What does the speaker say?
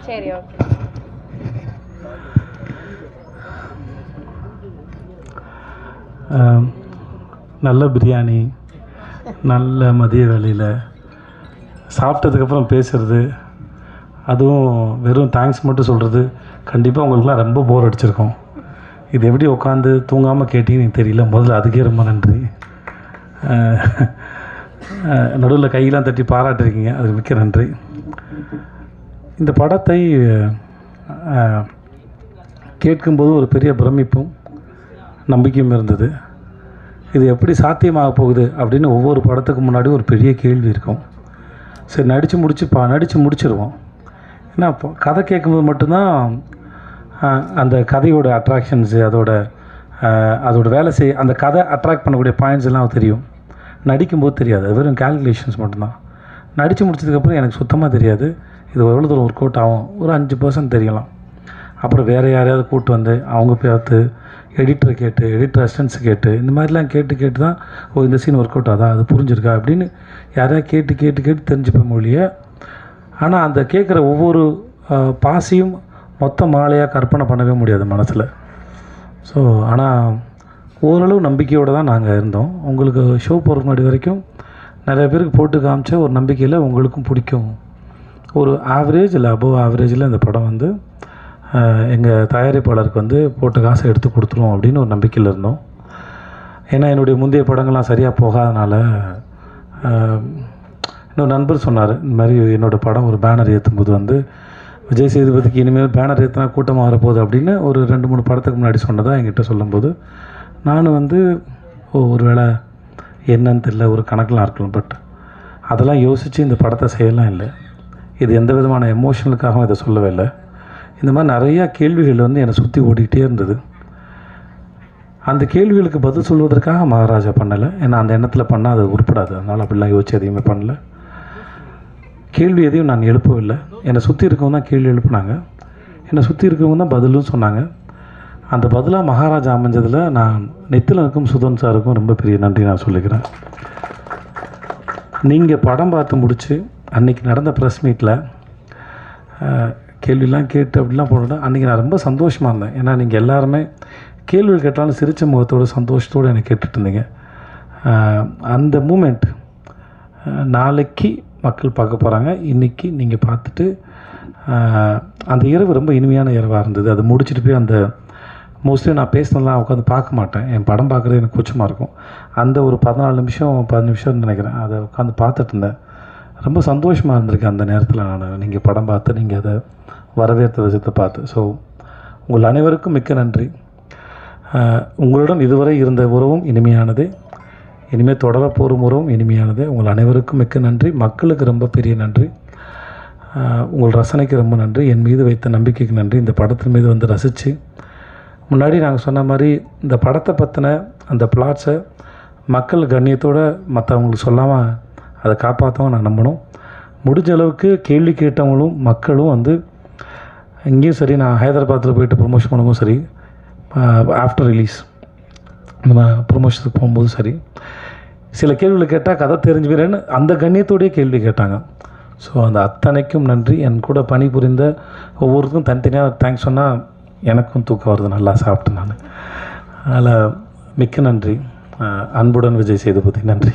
சரி, ஓகே. நல்ல பிரியாணி, நல்ல மதிய வேளையில் சாப்பிட்டதுக்கப்புறம் பேசுகிறது, அதுவும் வெறும் தேங்க்ஸ் மட்டும் சொல்கிறது, கண்டிப்பாக உங்களுக்குலாம் ரொம்ப போர் அடிச்சிருக்கோம். இது எப்படி உட்காந்து தூங்காமல் கேட்டீங்கன்னு தெரியல. முதல்ல அதுக்கே ரொம்ப நன்றி. நடுவில் கையெல்லாம் தட்டி பாராட்டிருக்கீங்க, அதுக்கு மிக்க நன்றி. இந்த படத்தை கேட்கும்போது ஒரு பெரிய பிரமிப்பும் நம்பிக்கையும் இருந்தது. இது எப்படி சாத்தியமாக போகுது அப்படின்னு ஒவ்வொரு படத்துக்கு முன்னாடி ஒரு பெரிய கேள்வி இருக்கும். சரி, நடித்து முடிச்சிருவோம். ஏன்னா கதை கேட்கும்போது மட்டும்தான் அந்த கதையோட அட்ராக்ஷன்ஸு, அதோட வேலை அந்த கதை அட்ராக்ட் பண்ணக்கூடிய பாயிண்ட்ஸ் எல்லாம் தெரியும். நடிக்கும்போது தெரியாது, அது வெறும் கால்குலேஷன்ஸ் மட்டும்தான். நடித்து முடிச்சதுக்கப்புறம் எனக்கு சுத்தமாக தெரியாது இது எவ்வளோ தூரம் ஒர்க் அவுட் ஆகும். ஒரு 5% தெரியலாம். அப்புறம் வேறு யாரையாவது கூப்பிட்டு வந்து அவங்க பார்த்து எடிட்டரை கேட்டு, எடிட்டர் அசிஸ்டன்ஸ் கேட்டு, இந்த மாதிரிலாம் கேட்டு தான் இந்த சீன் ஒர்க் அவுட் ஆகுதா, அது புரிஞ்சிருக்கா அப்படின்னு யாரையா கேட்டு தெரிஞ்சுப்பேன் மொழியை. ஆனால் அந்த கேட்குற ஒவ்வொரு பாசியும் மொத்த மாலையாக கற்பனை பண்ணவே முடியாது மனசில். ஸோ ஆனால் ஓரளவு நம்பிக்கையோடு தான் நாங்கள் இருந்தோம். உங்களுக்கு ஷோ போகிறதுக்கு முன்னாடி வரைக்கும் நிறைய பேருக்கு போட்டு காமிச்ச ஒரு நம்பிக்கையில் உங்களுக்கும் பிடிக்கும். ஒரு ஆவரேஜ் இல்லை அபோவ் ஆவரேஜில் இந்த படம் வந்து எங்கள் தயாரிப்பாளருக்கு போட்ட காசை எடுத்து கொடுத்துருவோம் அப்படின்னு ஒரு நம்பிக்கையில் இருந்தோம். ஏன்னா என்னுடைய முந்தைய படங்கள்லாம் சரியாக போகாதனால இன்னொரு நண்பர் சொன்னார், இந்த மாதிரி என்னோடய படம் ஒரு பேனர் ஏற்றும்போது விஜய் சேதுபதிக்கு இனிமேல் பேனர் ஏற்றினா கூட்டமாக வரப்போகுது அப்படின்னு ஒரு 2-3 படத்துக்கு முன்னாடி சொன்னதாக என்கிட்ட சொல்லும்போது நான் ஒரு வேளை என்னன்னு தெரியல, ஒரு கணக்கெலாம் இருக்கலாம். பட் அதெல்லாம் யோசித்து இந்த படத்தை செய்யலாம் இல்லை. இது எந்த விதமான எமோஷனலுக்காகவும் இதை சொல்லவே இல்லை. இந்த மாதிரி நிறையா கேள்விகள் என்னை சுற்றி ஓடிக்கிட்டே இருந்தது. அந்த கேள்விகளுக்கு பதில் சொல்வதற்காக மகாராஜா பண்ணலை. ஏன்னா அந்த எண்ணத்தில் பண்ணால் அது உருப்படாது. அதனால் அப்படிலாம் யோசிச்சு எதையுமே பண்ணல. கேள்வி எதையும் நான் எழுப்பவில்லை. என்னை சுற்றி இருக்கவங்க தான் கேள்வி எழுப்புனாங்க. என்னை சுற்றி இருக்கவங்க தான் பதிலும் சொன்னாங்க. அந்த பதிலாக மகாராஜா அமைஞ்சதில் நான் நித்திலனுக்கும் சுதன் சாருக்கும் ரொம்ப பெரிய நன்றி நான் சொல்லிக்கிறேன். நீங்கள் படம் பார்த்து முடித்து அன்றைக்கி நடந்த ப்ரெஸ் மீட்டில் கேள்விலாம் கேட்டு அப்படிலாம் போனோம். அன்றைக்கி நான் ரொம்ப சந்தோஷமாக இருந்தேன். ஏன்னா நீங்கள் எல்லாருமே கேள்வி கேட்டாலும் சிரித்த முகத்தோடு சந்தோஷத்தோடு எனக்கு கேட்டுட்டு இருந்தீங்க. அந்த மூமெண்ட் நாளைக்கு மக்கள் பார்க்க போகிறாங்க. இன்றைக்கி நீங்கள் பார்த்துட்டு அந்த இரவு ரொம்ப இனிமையான இரவாக இருந்தது. அது முடிச்சுட்டு போய் அந்த மோஸ்ட்லி நான் பேசினலாம் உட்காந்து பார்க்க மாட்டேன். என் படம் பார்க்குறது எனக்கு கூச்சமாக இருக்கும். அந்த ஒரு 14 நிமிஷம் 10 நிமிஷம்னு நினைக்கிறேன், அதை உட்காந்து பார்த்துட்டு இருந்தேன். ரொம்ப சந்தோஷமாக இருந்திருக்கேன் அந்த நேரத்தில். நீங்கள் படம் பார்த்து நீங்கள் அதை வரவேற்ற விஷயத்தை பார்த்து. ஸோ உங்கள் அனைவருக்கும் மிக்க நன்றி. உங்களுடன் இதுவரை இருந்த உறவும் இனிமையானது, இனிமேல் தொடரப்போகிற உறவும் இனிமையானது. உங்கள் அனைவருக்கும் மிக்க நன்றி. மக்களுக்கு ரொம்ப பெரிய நன்றி. உங்கள் ரசனைக்கு ரொம்ப நன்றி. என் மீது வைத்த நம்பிக்கைக்கு நன்றி. இந்த படத்தின் மீது ரசித்து முன்னாடி நாங்கள் சொன்ன மாதிரி இந்த படத்தை பற்றின அந்த பிளாட்ஸை மக்கள் கண்ணியத்தோடு மற்றவங்களுக்கு சொல்லாமல் அதை காப்பாற்றவும் நான் நம்பணும். முடிஞ்ச அளவுக்கு கேள்வி கேட்டவங்களும் மக்களும் இங்கேயும் சரி, நான் ஹைதராபாத்தில் போயிட்டு ப்ரொமோஷன் பண்ணும்போது சரி, ஆஃப்டர் ரிலீஸ் நம்ம ப்ரொமோஷனுக்கு போகும்போது சரி, சில கேள்விகளை கேட்டால் கதை தெரிஞ்சு போயிடுன்னு அந்த கண்ணியத்தோடையே கேள்வி கேட்டாங்க. ஸோ அந்த அத்தனைக்கும் நன்றி. என் கூட பணிபுரிந்த ஒவ்வொருத்தருக்கும் தனித்தனியாக தேங்க்ஸ் சொன்னால் எனக்கும் தூக்கம் வருது, நல்லா சாப்பிட்டு நான். அதனால் மிக்க நன்றி. அன்புடன் விஜய் சேதுபதி. நன்றி.